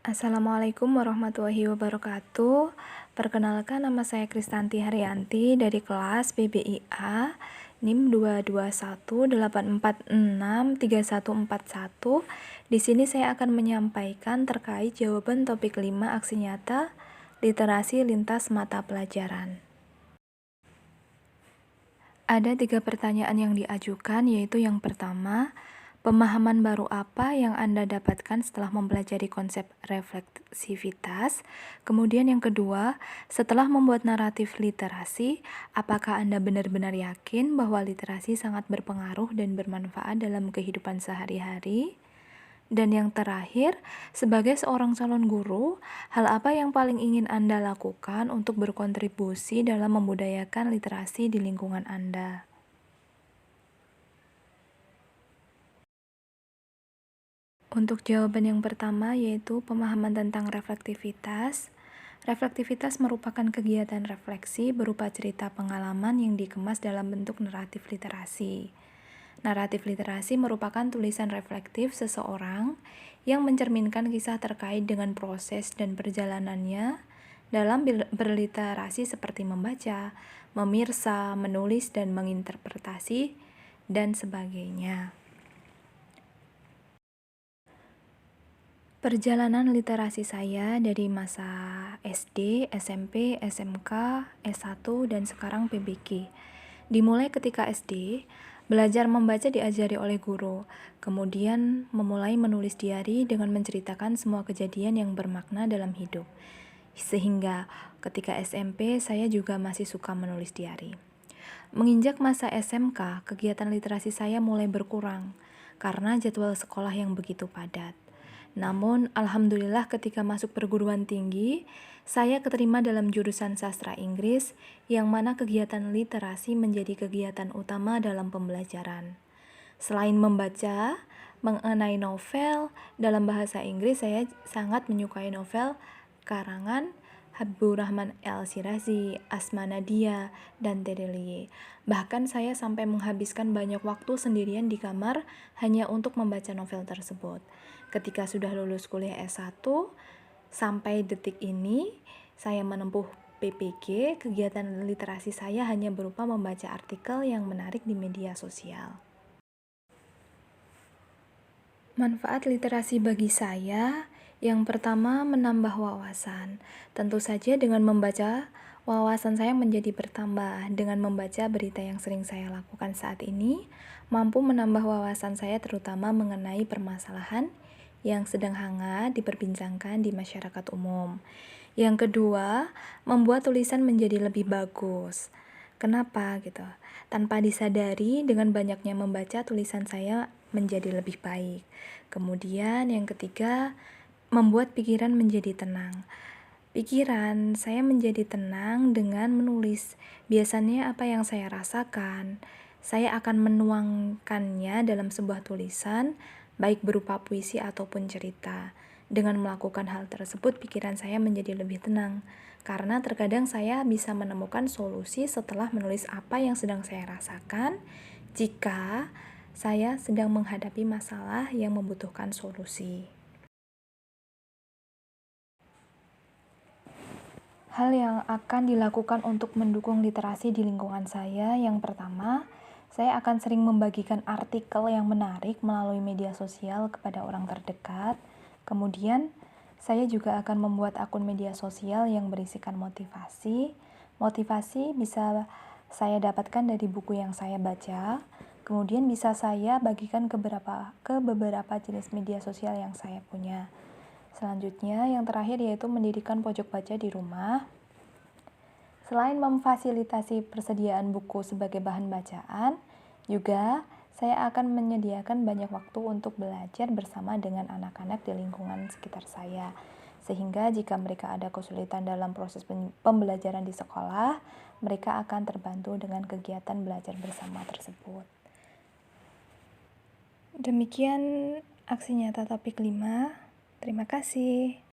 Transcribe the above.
Assalamualaikum warahmatullahi wabarakatuh. Perkenalkan, nama saya Kristanti Haryanti dari kelas BBIA NIM 22184634141. Di sini saya akan menyampaikan terkait jawaban topik 5 aksi nyata literasi lintas mata pelajaran. Ada 3 pertanyaan yang diajukan, yaitu yang pertama, pemahaman baru apa yang Anda dapatkan setelah mempelajari konsep refleksivitas? Kemudian yang kedua, setelah membuat naratif literasi, apakah Anda benar-benar yakin bahwa literasi sangat berpengaruh dan bermanfaat dalam kehidupan sehari-hari? Dan yang terakhir, sebagai seorang calon guru, hal apa yang paling ingin Anda lakukan untuk berkontribusi dalam membudayakan literasi di lingkungan Anda? Untuk jawaban yang pertama, yaitu pemahaman tentang reflektivitas. Reflektivitas merupakan kegiatan refleksi berupa cerita pengalaman yang dikemas dalam bentuk naratif literasi. Naratif literasi merupakan tulisan reflektif seseorang yang mencerminkan kisah terkait dengan proses dan perjalanannya dalam berliterasi seperti membaca, memirsa, menulis, dan menginterpretasi, dan sebagainya. Perjalanan literasi saya dari masa SD, SMP, SMK, S1, dan sekarang PBG. Dimulai ketika SD, belajar membaca diajari oleh guru, kemudian memulai menulis diari dengan menceritakan semua kejadian yang bermakna dalam hidup. Sehingga ketika SMP, saya juga masih suka menulis diari. Menginjak masa SMK, kegiatan literasi saya mulai berkurang karena jadwal sekolah yang begitu padat. Namun, alhamdulillah ketika masuk perguruan tinggi, saya keterima dalam jurusan sastra Inggris, yang mana kegiatan literasi menjadi kegiatan utama dalam pembelajaran. Selain membaca mengenai novel dalam bahasa Inggris, saya sangat menyukai novel karangan Habibur Rahman El-Shirazi, Asma Nadia, dan Terelie. Bahkan saya sampai menghabiskan banyak waktu sendirian di kamar hanya untuk membaca novel tersebut. Ketika sudah lulus kuliah S1, sampai detik ini, saya menempuh PPG, kegiatan literasi saya hanya berupa membaca artikel yang menarik di media sosial. Manfaat literasi bagi saya, yang pertama menambah wawasan. Tentu saja dengan membaca, wawasan saya menjadi bertambah. Dengan membaca berita yang sering saya lakukan saat ini, mampu menambah wawasan saya terutama mengenai permasalahan yang sedang hangat diperbincangkan di masyarakat umum. Yang kedua, membuat tulisan menjadi lebih bagus. Kenapa gitu? Tanpa disadari, dengan banyaknya membaca, tulisan saya menjadi lebih baik. Kemudian yang ketiga, membuat pikiran menjadi tenang. Pikiran saya menjadi tenang dengan menulis. Biasanya apa yang saya rasakan, saya akan menuangkannya dalam sebuah tulisan, baik berupa puisi ataupun cerita. Dengan melakukan hal tersebut, pikiran saya menjadi lebih tenang, karena terkadang saya bisa menemukan solusi setelah menulis apa yang sedang saya rasakan jika saya sedang menghadapi masalah yang membutuhkan solusi. Hal yang akan dilakukan untuk mendukung literasi di lingkungan saya, yang pertama, saya akan sering membagikan artikel yang menarik melalui media sosial kepada orang terdekat. Kemudian, saya juga akan membuat akun media sosial yang berisikan motivasi. Motivasi bisa saya dapatkan dari buku yang saya baca. Kemudian bisa saya bagikan ke beberapa jenis media sosial yang saya punya. Selanjutnya, yang terakhir yaitu mendirikan pojok baca di rumah. Selain memfasilitasi persediaan buku sebagai bahan bacaan, juga saya akan menyediakan banyak waktu untuk belajar bersama dengan anak-anak di lingkungan sekitar saya. Sehingga jika mereka ada kesulitan dalam proses pembelajaran di sekolah, mereka akan terbantu dengan kegiatan belajar bersama tersebut. Demikian aksi nyata topik 5. Terima kasih.